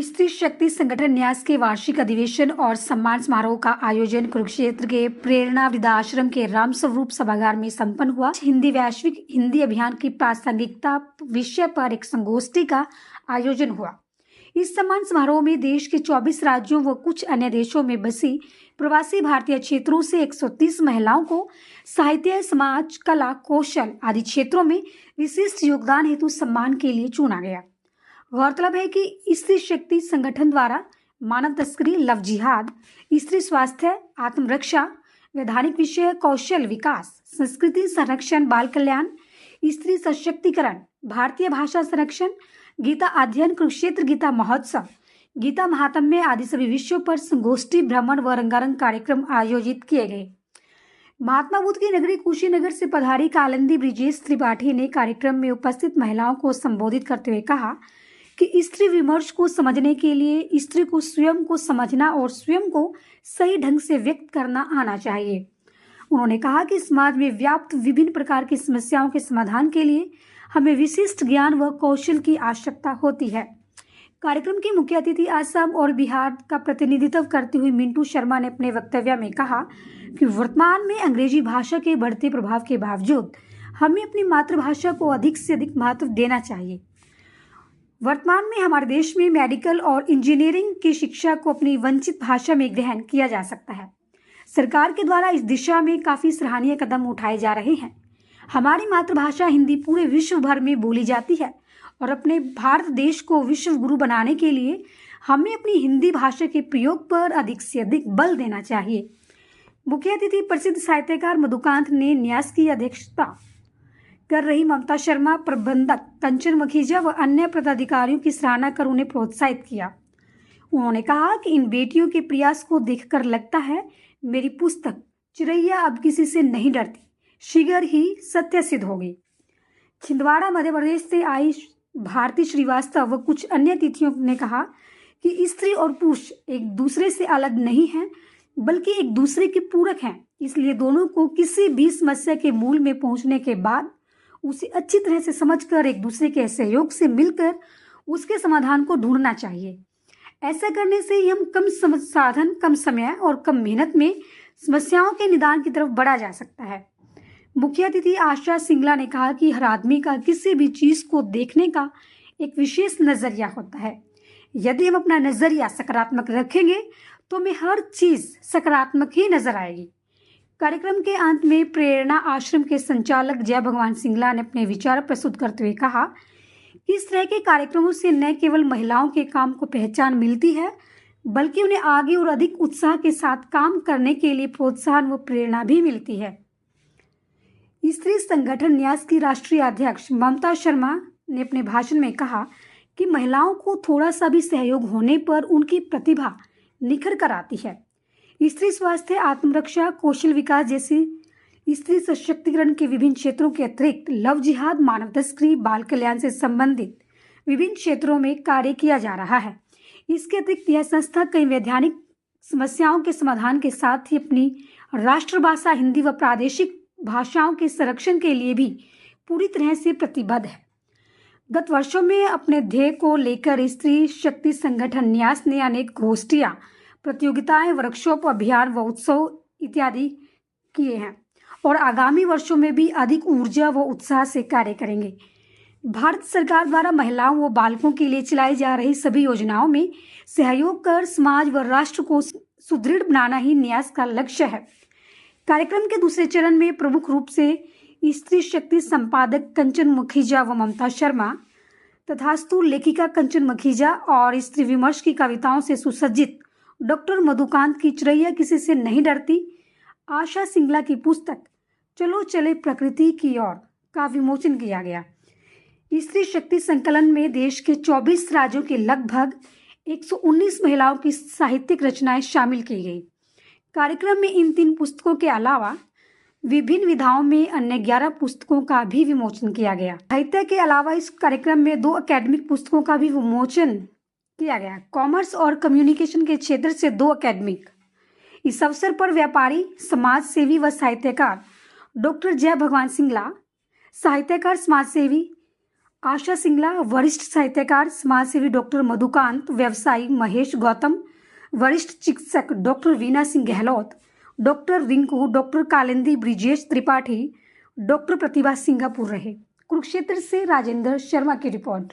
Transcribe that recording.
स्त्री शक्ति संगठन न्यास के वार्षिक अधिवेशन और सम्मान समारोह का आयोजन कुरुक्षेत्र के प्रेरणा वृद्धाश्रम के रामस्वरूप सभागार में संपन्न हुआ। हिंदी वैश्विक हिंदी अभियान की प्रासंगिकता विषय पर एक संगोष्ठी का आयोजन हुआ। इस सम्मान समारोह में देश के 24 राज्यों व कुछ अन्य देशों में बसी प्रवासी भारतीय क्षेत्रों से 130 महिलाओं को साहित्य, समाज, कला, कौशल आदि क्षेत्रों में विशिष्ट योगदान हेतु सम्मान के लिए चुना गया। गौरतलब है कि स्त्री शक्ति संगठन द्वारा मानव तस्करी, लव जिहाद, स्त्री स्वास्थ्य, आत्मरक्षा, वैधानिक विषय, कौशल विकास, संस्कृति संरक्षण, बाल कल्याण, स्त्री सशक्तिकरण, भारतीय भाषा संरक्षण, गीता अध्ययन, कुरुक्षेत्र गीता महोत्सव, गीता महात्म्य आदि सभी विषयों पर संगोष्ठी, भ्रमण व रंगारंग कार्यक्रम आयोजित किए गए। महात्मा बुद्ध की नगरी कुशीनगर से पधारी कालिंदी ब्रिजेश त्रिपाठी ने कार्यक्रम में उपस्थित महिलाओं को संबोधित करते हुए कहा कि स्त्री विमर्श को समझने के लिए स्त्री को स्वयं को समझना और स्वयं को सही ढंग से व्यक्त करना आना चाहिए। उन्होंने कहा कि समाज में व्याप्त विभिन्न प्रकार की समस्याओं के समाधान के लिए हमें विशिष्ट ज्ञान व कौशल की आवश्यकता होती है। कार्यक्रम की मुख्य अतिथि असम और बिहार का प्रतिनिधित्व करती हुई मिंटू शर्मा ने अपने वक्तव्य में कहा कि वर्तमान में अंग्रेजी भाषा के बढ़ते प्रभाव के बावजूद हमें अपनी मातृभाषा को अधिक से अधिक महत्व देना चाहिए। वर्तमान में हमारे देश में मेडिकल और इंजीनियरिंग की शिक्षा को अपनी वंचित भाषा में ग्रहण किया जा सकता है। सरकार के द्वारा इस दिशा में काफी सराहनीय कदम उठाए जा रहे हैं। हमारी मातृभाषा हिंदी पूरे विश्व भर में बोली जाती है और अपने भारत देश को विश्व गुरु बनाने के लिए हमें अपनी हिंदी भाषा के प्रयोग पर अधिक से अधिक बल देना चाहिए। मुख्य अतिथि प्रसिद्ध साहित्यकार मधुकांत ने न्यास की अध्यक्षता कर रही ममता शर्मा, प्रबंधक कंचन मखीजा व अन्य पदाधिकारियों की सराहना कर उन्हें प्रोत्साहित किया। उन्होंने कहा कि इन बेटियों के प्रयास को देखकर लगता है मेरी पुस्तक चिरैया अब किसी से नहीं डरती शीघ्र ही सत्य सिद्ध होगी। छिंदवाड़ा मध्य प्रदेश से आई भारती श्रीवास्तव व कुछ अन्य अतिथियों ने कहा कि स्त्री और पुरुष एक दूसरे से अलग नहीं हैं बल्कि एक दूसरे के पूरक हैं, इसलिए दोनों को किसी भी समस्या के मूल में पहुंचने के बाद उसे अच्छी तरह से समझकर एक दूसरे के सहयोग से मिलकर उसके समाधान को ढूंढना चाहिए। ऐसा करने से ही हम कम साधन, कम समय और कम मेहनत में समस्याओं के निदान की तरफ बढ़ा जा सकता है। मुख्य अतिथि आशा सिंगला ने कहा कि हर आदमी का किसी भी चीज को देखने का एक विशेष नजरिया होता है। यदि हम अपना नजरिया सकारात्मक रखेंगे तो हमें हर चीज सकारात्मक ही नजर आएगी। कार्यक्रम के अंत में प्रेरणा आश्रम के संचालक जय भगवान सिंगला ने अपने विचार प्रस्तुत करते हुए कहा कि इस तरह के कार्यक्रमों से न केवल महिलाओं के काम को पहचान मिलती है बल्कि उन्हें आगे और अधिक उत्साह के साथ काम करने के लिए प्रोत्साहन व प्रेरणा भी मिलती है। स्त्री संगठन न्यास की राष्ट्रीय अध्यक्ष ममता शर्मा ने अपने भाषण में कहा कि महिलाओं को थोड़ा सा भी सहयोग होने पर उनकी प्रतिभा निखर कर आती है। स्त्री स्वास्थ्य, आत्मरक्षा, कौशल विकास जैसी स्त्री सशक्तिकरण के विभिन्न क्षेत्रों के अतिरिक्त लव जिहाद, मानव तस्करी, बाल कल्याण से संबंधित विभिन्न क्षेत्रों में कार्य किया जा रहा है। इसके अतिरिक्त यह संस्था कई वैधानिक समस्याओं के समाधान के साथ ही अपनी राष्ट्रभाषा हिंदी व प्रादेशिक भाषाओं के संरक्षण के लिए भी पूरी तरह से प्रतिबद्ध है। गत वर्षों में अपने ध्येय को लेकर स्त्री शक्ति संगठन न्यास ने अनेक गोष्ठियां, प्रतियोगिताएं, वर्कशॉप, अभियान व उत्सव इत्यादि किए हैं और आगामी वर्षों में भी अधिक ऊर्जा व उत्साह से कार्य करेंगे। भारत सरकार द्वारा महिलाओं व बालकों के लिए चलाई जा रही सभी योजनाओं में सहयोग कर समाज व राष्ट्र को सुदृढ़ बनाना ही न्यास का लक्ष्य है। कार्यक्रम के दूसरे चरण में प्रमुख रूप से स्त्री शक्ति संपादक कंचन मखीजा व ममता शर्मा, तथास्तु लेखिका कंचन मखीजा और स्त्री विमर्श की कविताओं से सुसज्जित डॉक्टर मधुकांत की चिरैया किसी से नहीं डरती, आशा सिंगला की पुस्तक चलो चले प्रकृति की ओर का विमोचन किया गया। स्त्री शक्ति संकलन में देश के 24 राज्यों के लगभग 119 महिलाओं की साहित्यिक रचनाएं शामिल की गई। कार्यक्रम में इन 3 पुस्तकों के अलावा विभिन्न विधाओं में अन्य 11 पुस्तकों का भी विमोचन किया गया। साहित्य के अलावा इस कार्यक्रम में 2 अकेडमिक पुस्तकों का भी विमोचन किया गया। कॉमर्स और कम्युनिकेशन के क्षेत्र से 2 अकेडमिक। इस अवसर पर व्यापारी, समाज सेवी व साहित्यकार डॉक्टर जय भगवान सिंगला, साहित्यकार समाजसेवी आशा सिंगला, वरिष्ठ साहित्यकार समाजसेवी डॉक्टर मधुकांत, व्यवसायी महेश गौतम, वरिष्ठ चिकित्सक doctor Veena Singh Gehlot, doctor Rinku, doctor Kalindi Brijesh Tripathi, doctor Pratibha Singapore रहे। कुरुक्षेत्र से राजेंद्र शर्मा की रिपोर्ट।